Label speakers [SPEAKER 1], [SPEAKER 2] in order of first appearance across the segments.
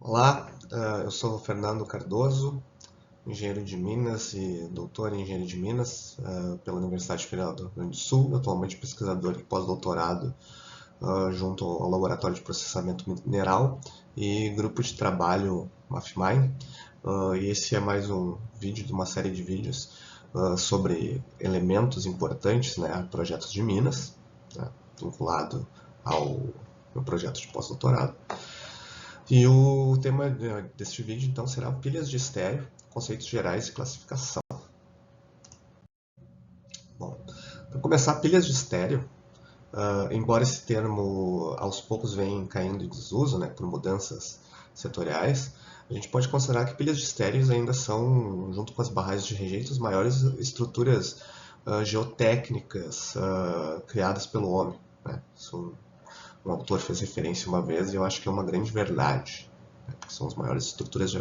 [SPEAKER 1] Olá, eu sou o Fernando Cardoso, engenheiro de Minas e doutor em engenharia de Minas pela Universidade Federal do Rio Grande do Sul, atualmente pesquisador e pós-doutorado junto ao Laboratório de Processamento Mineral e grupo de trabalho MAFMINE. E esse é mais um vídeo de uma série de vídeos sobre elementos importantes, né, a projetos de Minas, né, vinculado ao meu projeto de pós-doutorado. E o tema deste vídeo, então, será pilhas de estéreo, conceitos gerais e classificação. Bom, para começar, pilhas de estéreo, embora esse termo aos poucos venha caindo em desuso, né, por mudanças setoriais, a gente pode considerar que pilhas de estéreos ainda são, junto com as barragens de rejeito, as maiores estruturas geotécnicas criadas pelo homem. Né? Isso um autor fez referência uma vez e eu acho que é uma grande verdade. Que são as maiores estruturas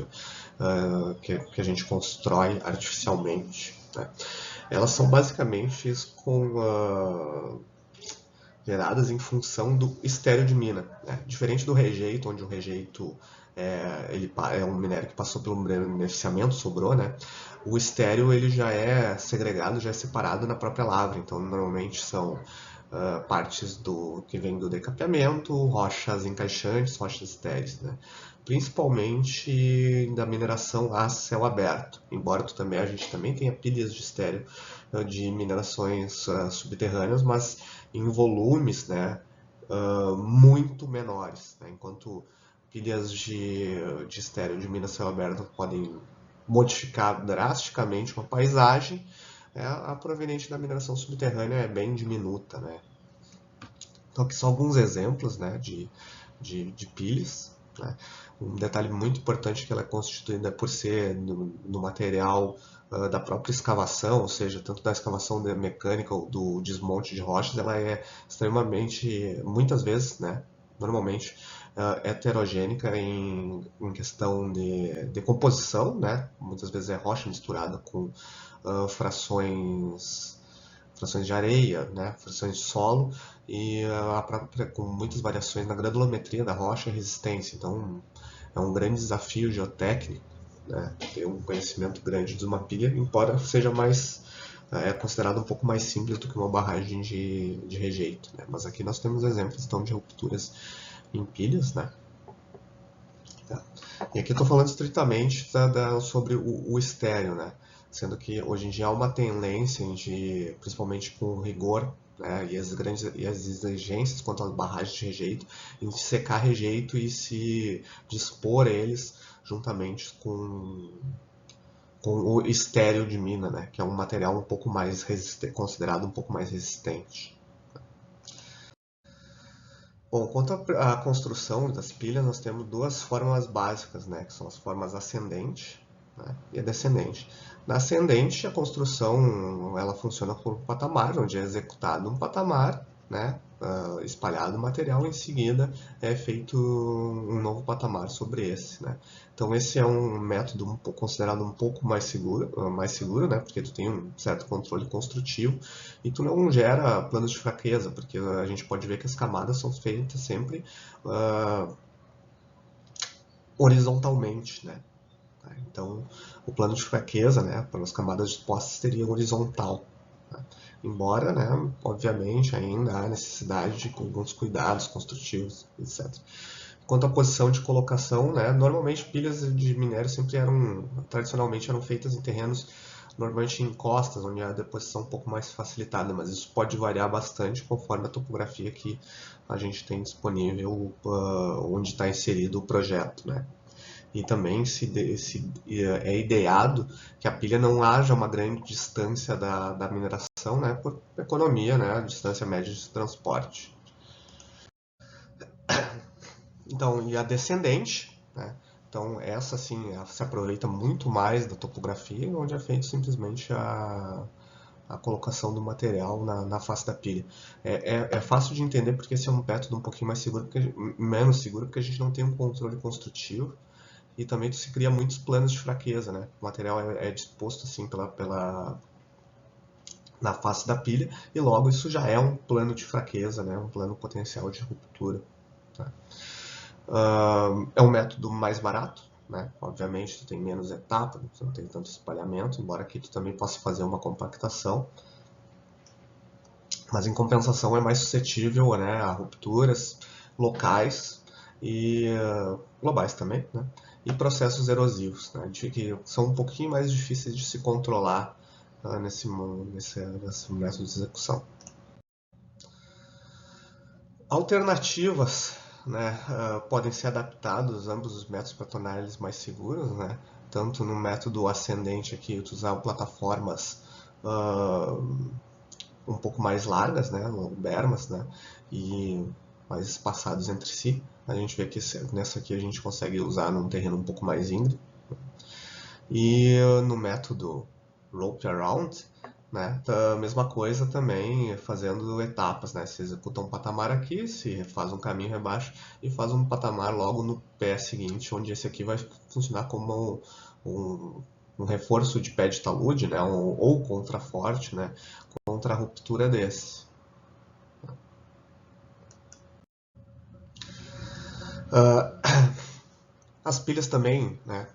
[SPEAKER 1] que a gente constrói artificialmente. Né? Elas são basicamente geradas em função do estéreo de mina. Né? Diferente do rejeito, onde o rejeito ele é um minério que passou pelo beneficiamento, sobrou, né? O estéreo ele já é segregado, já é separado na própria lavra. Então, normalmente são partes que vêm do decapeamento, rochas encaixantes, rochas estéreis, né? Principalmente da mineração a céu aberto, embora a gente também tenha pilhas de estéreo de minerações subterrâneas, mas em volumes, né, muito menores, né? Enquanto pilhas de estéreo de mina a céu aberto podem modificar drasticamente uma paisagem, a proveniente da mineração subterrânea é bem diminuta, né? Então aqui são alguns exemplos, né, de pilhas. Né? Um detalhe muito importante é que ela é constituída por ser no material da própria escavação, ou seja, tanto da escavação mecânica ou do desmonte de rochas, ela é extremamente, muitas vezes, né, normalmente, heterogênica em questão de decomposição, né? Muitas vezes é rocha misturada com frações de areia, né, frações de solo e com muitas variações na granulometria da rocha e resistência. Então, é um grande desafio geotécnico, né, ter um conhecimento grande de uma pilha, embora seja é considerado um pouco mais simples do que uma barragem de rejeito. Né? Mas aqui nós temos exemplos então, de rupturas em pilhas, né? Tá. E aqui eu estou falando estritamente sobre o estéreo, né? Sendo que hoje em dia há uma tendência, principalmente com o rigor, né, e as exigências quanto às barragens de rejeito, em secar rejeito e se dispor a eles juntamente com o estéreo de mina, né, que é um material um pouco mais considerado um pouco mais resistente. Bom, quanto à construção das pilhas, nós temos duas formas básicas, né, que são as formas ascendente, né, e a descendente. Na ascendente, a construção ela funciona por um patamar, onde é executado um patamar, né, espalhado o material, em seguida é feito um novo patamar sobre esse. Né. Então esse é um método considerado um pouco mais seguro, né, porque tu tem um certo controle construtivo e tu não gera planos de fraqueza, porque a gente pode ver que as camadas são feitas sempre horizontalmente, né. Então, o plano de fraqueza, né, para as camadas dispostas seria horizontal. Né? Embora, né, obviamente, ainda há necessidade de alguns cuidados construtivos, etc. Quanto à posição de colocação, né, normalmente pilhas de minério tradicionalmente eram feitas em terrenos normalmente em costas, onde a deposição é um pouco mais facilitada, mas isso pode variar bastante conforme a topografia que a gente tem disponível onde está inserido o projeto, né? E também é ideado que a pilha não haja uma grande distância da mineração, né, por economia, né, a distância média de transporte. Então, e a descendente, né, então essa sim se aproveita muito mais da topografia, onde é feito simplesmente a colocação do material na face da pilha. É fácil de entender porque esse é um método um pouquinho mais seguro, menos seguro, porque a gente não tem um controle construtivo e também se cria muitos planos de fraqueza, né? O material é disposto assim na face da pilha e logo isso já é um plano de fraqueza, né? Um plano potencial de ruptura. Tá? É um método mais barato, né? Obviamente, tu tem menos etapas, tu não tem tanto espalhamento, embora aqui tu também possa fazer uma compactação. Mas, em compensação, é mais suscetível, né, a rupturas locais e globais também, né? E processos erosivos, né, que são um pouquinho mais difíceis de se controlar nesse método de execução. Alternativas, né, podem ser adaptados ambos os métodos para tornar eles mais seguros, né? Tanto no método ascendente aqui, usar plataformas um pouco mais largas, né, bermas, né, e mais espaçados entre si. A gente vê que nessa aqui a gente consegue usar num terreno um pouco mais íngreme. E no método rope around, né, a mesma coisa também, fazendo etapas, né, se executa um patamar aqui, se faz um caminho rebaixo e faz um patamar logo no pé seguinte, onde esse aqui vai funcionar como um reforço de pé de talude, né, ou contraforte, né, contra a ruptura desse. As pilhas também, né,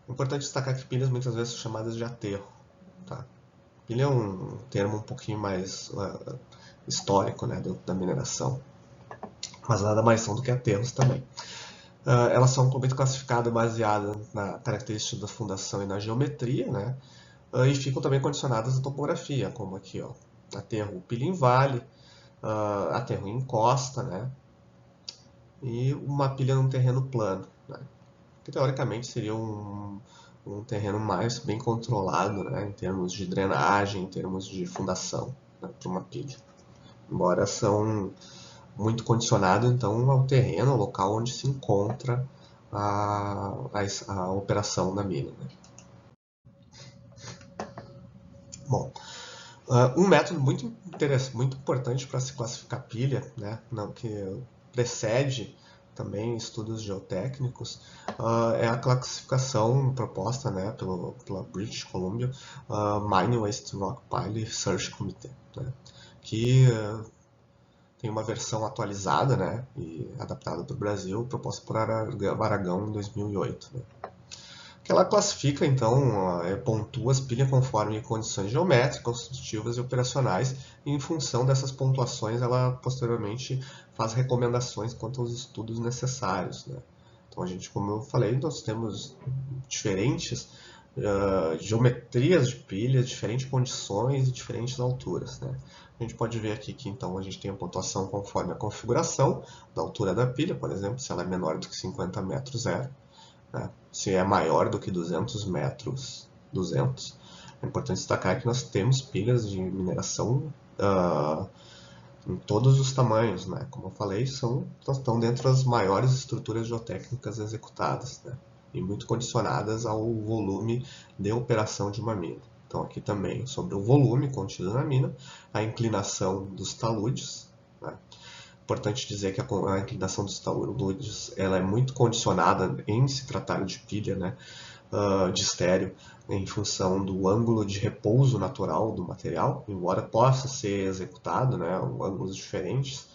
[SPEAKER 1] é importante destacar que pilhas muitas vezes são chamadas de aterro. Tá? Pilha é um termo um pouquinho mais histórico, né, da mineração, mas nada mais são do que aterros também. Elas são completamente classificadas baseadas na característica da fundação e na geometria, né, e ficam também condicionadas à topografia, como aqui, ó, aterro pilha em vale, aterro em costa, né, e uma pilha num terreno plano, né, que teoricamente seria um terreno mais bem controlado, né, em termos de drenagem, em termos de fundação, né, para uma pilha. Embora são muito condicionados então ao terreno, ao local onde se encontra a operação da mina. Né. Bom, um método muito interessante, muito importante para se classificar pilha, né, não, que precede também estudos geotécnicos, é a classificação proposta, né, pela British Columbia Mining Waste Rock Pile Search Committee, né, que tem uma versão atualizada, né, e adaptada para o Brasil, proposta por Aragão em 2008. Né. Que ela classifica, então, pontua as pilhas conforme condições geométricas, construtivas e operacionais, e em função dessas pontuações ela posteriormente faz recomendações quanto aos estudos necessários. Né? Então a gente, como eu falei, nós temos diferentes geometrias de pilhas, diferentes condições e diferentes alturas. Né? A gente pode ver aqui que então a gente tem a pontuação conforme a configuração da altura da pilha, por exemplo, se ela é menor do que 50 metros zero. Né? Se é maior do que 200 metros, 200, é importante destacar que nós temos pilhas de mineração em todos os tamanhos, né? Como eu falei, estão dentro das maiores estruturas geotécnicas executadas, né? E muito condicionadas ao volume de operação de uma mina. Então aqui também sobre o volume contido na mina, a inclinação dos taludes, né? Importante dizer que a inclinação dos taludes ela é muito condicionada em se tratar de pilha, né, de estéreo, em função do ângulo de repouso natural do material, embora possa ser executado, né, ângulos diferentes,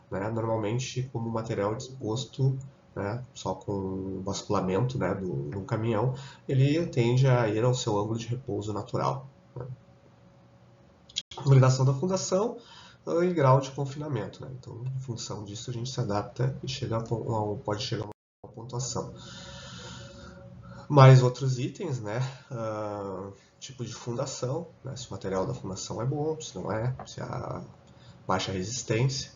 [SPEAKER 1] né, normalmente como material disposto, né, só com basculamento, né, do caminhão, ele tende a ir ao seu ângulo de repouso natural. Né. Validação da fundação e grau de confinamento. Né? Então, em função disso, a gente se adapta e pode chegar a uma pontuação. Mais outros itens, né? Tipo de fundação, né? Se o material da fundação é bom, se não é, se há baixa resistência.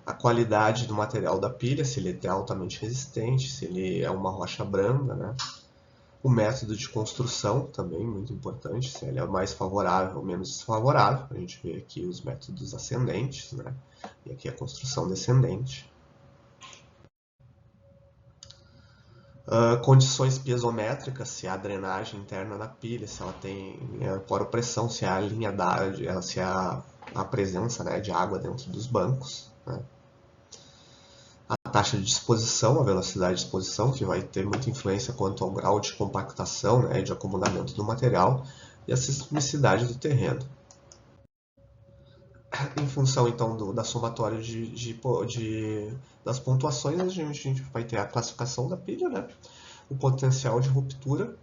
[SPEAKER 1] A qualidade do material da pilha, se ele é altamente resistente, se ele é uma rocha branda, né? O método de construção também muito importante, se ele é mais favorável ou menos desfavorável. A gente vê aqui os métodos ascendentes, né? E aqui a construção descendente. Condições piezométricas, se há drenagem interna da pilha, se ela tem poropressão, se há linha se há a presença, né, de água dentro dos bancos. Né? A taxa de disposição, a velocidade de disposição, que vai ter muita influência quanto ao grau de compactação, né, de acumulamento do material, e a sismicidade do terreno. em função então da somatória das pontuações, a gente vai ter a classificação da pilha, né? O potencial de ruptura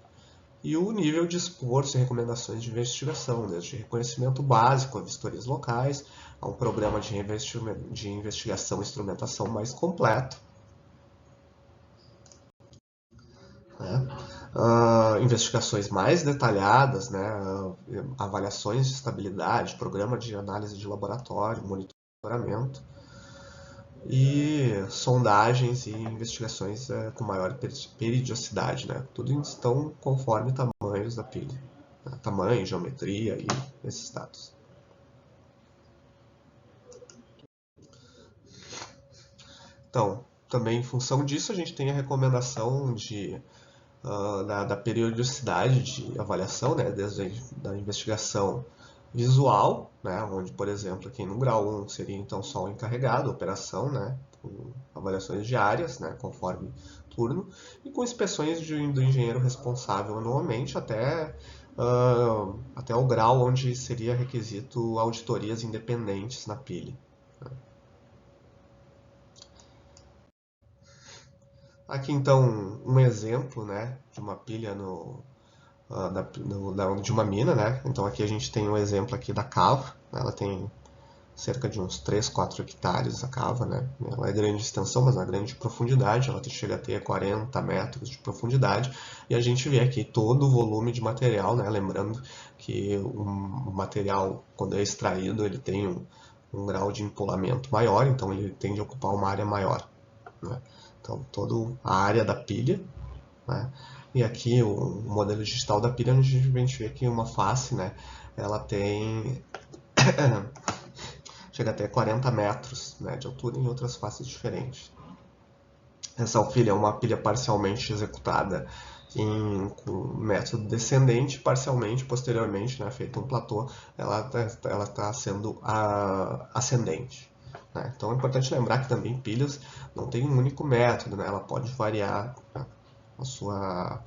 [SPEAKER 1] e o nível de esforço e recomendações de investigação, desde reconhecimento básico a vistorias locais, a um programa de investigação e instrumentação mais completo, né? Investigações mais detalhadas, né? Avaliações de estabilidade, programa de análise de laboratório, monitoramento e sondagens e investigações com maior periodicidade, né? Tudo estão conforme tamanhos da pilha, né? Tamanho, geometria e esses dados. Então, também em função disso, a gente tem a recomendação da periodicidade de avaliação, né, desde a investigação visual, né, onde, por exemplo, aqui no grau 1 seria então só o encarregado, a operação, né, com avaliações diárias, né, conforme turno, e com inspeções do engenheiro responsável anualmente até o grau onde seria requisito auditorias independentes na pilha. Aqui então um exemplo, né, de uma pilha de uma mina, né? Então aqui a gente tem um exemplo aqui da cava, ela tem cerca de uns 3, 4 hectares a cava, né? Ela é grande de extensão, mas não é grande de profundidade, ela chega a ter 40 metros de profundidade, e a gente vê aqui todo o volume de material, né? Lembrando que o material, quando é extraído, ele tem um grau de empolamento maior, então ele tende a ocupar uma área maior, né? Então toda a área da pilha, né? E aqui o modelo digital da pilha, a gente vê que uma face, né, ela tem chega até 40 metros, né, de altura em outras faces diferentes. Essa pilha é uma pilha parcialmente executada com método descendente, parcialmente, posteriormente, né, feito um platô, ela está sendo ascendente. Né? Então é importante lembrar que também pilhas não tem um único método, né? Ela pode variar, né, a sua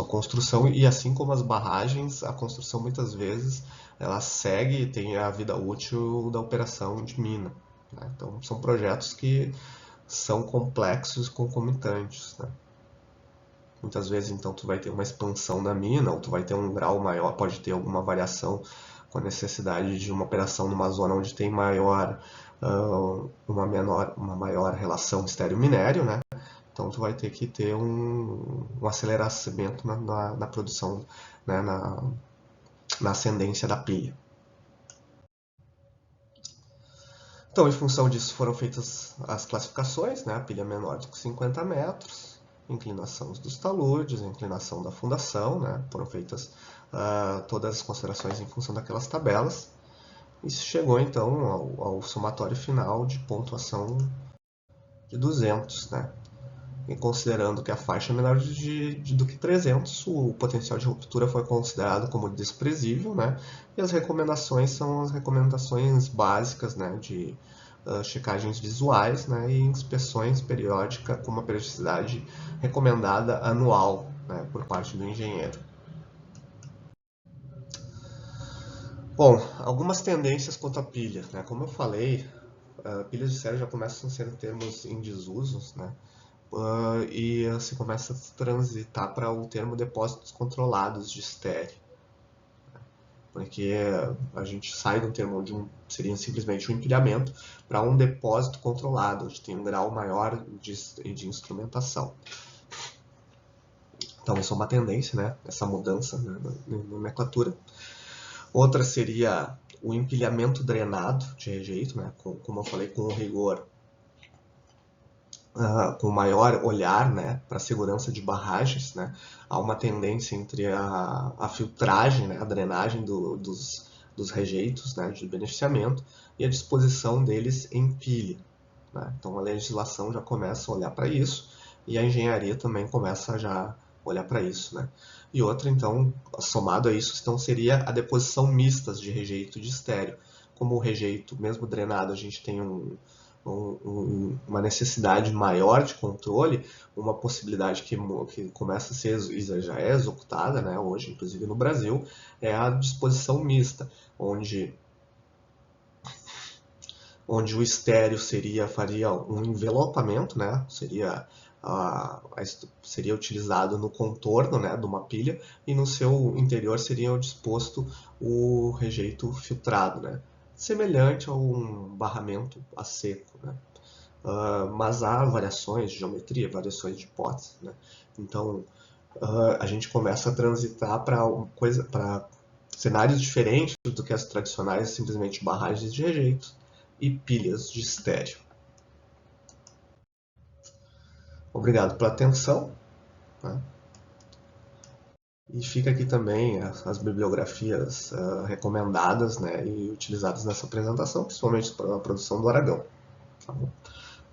[SPEAKER 1] construção, e assim como as barragens, a construção muitas vezes ela segue, tem a vida útil da operação de mina, né? Então são projetos que são complexos e concomitantes, né? Muitas vezes então tu vai ter uma expansão da mina, ou tu vai ter um grau maior, pode ter alguma variação com a necessidade de uma operação numa zona onde tem uma maior relação estéreo-minério, né? Então tu vai ter que ter um aceleramento na produção, né, na ascendência da pilha. Então, em função disso, foram feitas as classificações, né, a pilha menor de 50 metros, inclinação dos taludes, inclinação da fundação, né, foram feitas todas as considerações em função daquelas tabelas, e se chegou então ao somatório final de pontuação de 200, né? E considerando que a faixa é menor do que 300, o potencial de ruptura foi considerado como desprezível, né? E as recomendações são as recomendações básicas, né, de checagens visuais, né, e inspeções periódicas com uma periodicidade recomendada anual, né, por parte do engenheiro. Bom, algumas tendências quanto a pilhas, né? Como eu falei, pilhas de série já começam a ser termos em desusos, né? E se começa a transitar para o termo depósitos controlados de estéreo, porque a gente sai do termo onde seria simplesmente um empilhamento para um depósito controlado, onde tem um grau maior de instrumentação. Então, isso é uma tendência, né? Essa mudança, né, na nomenclatura. Outra seria o empilhamento drenado de rejeito, né? Como eu falei, com o rigor, com maior olhar, né, para a segurança de barragens, né? Há uma tendência entre a filtragem, né, a drenagem dos rejeitos, né, de beneficiamento, e a disposição deles em pilha, né? Então a legislação já começa a olhar para isso, e a engenharia também começa já a olhar para isso, né? E outra, então, somado a isso, então, seria a deposição mistas de rejeito de estéreo. Como o rejeito, mesmo drenado, a gente tem uma necessidade maior de controle, uma possibilidade que começa a ser já é executada, né, hoje, inclusive no Brasil, é a disposição mista, onde onde o estéreo faria um envelopamento, né? Seria utilizado no contorno, né, de uma pilha, e no seu interior seria disposto o rejeito filtrado, né? Semelhante a um barramento a seco, né? Mas há variações de geometria, variações de hipótese, né? Então, a gente começa a transitar para cenários diferentes do que as tradicionais, simplesmente barragens de rejeito e pilhas de estéreo. Obrigado pela atenção, né? E fica aqui também as bibliografias recomendadas, né, e utilizadas nessa apresentação, principalmente para a produção do Aragão. Tá bom?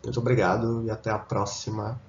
[SPEAKER 1] Muito obrigado e até a próxima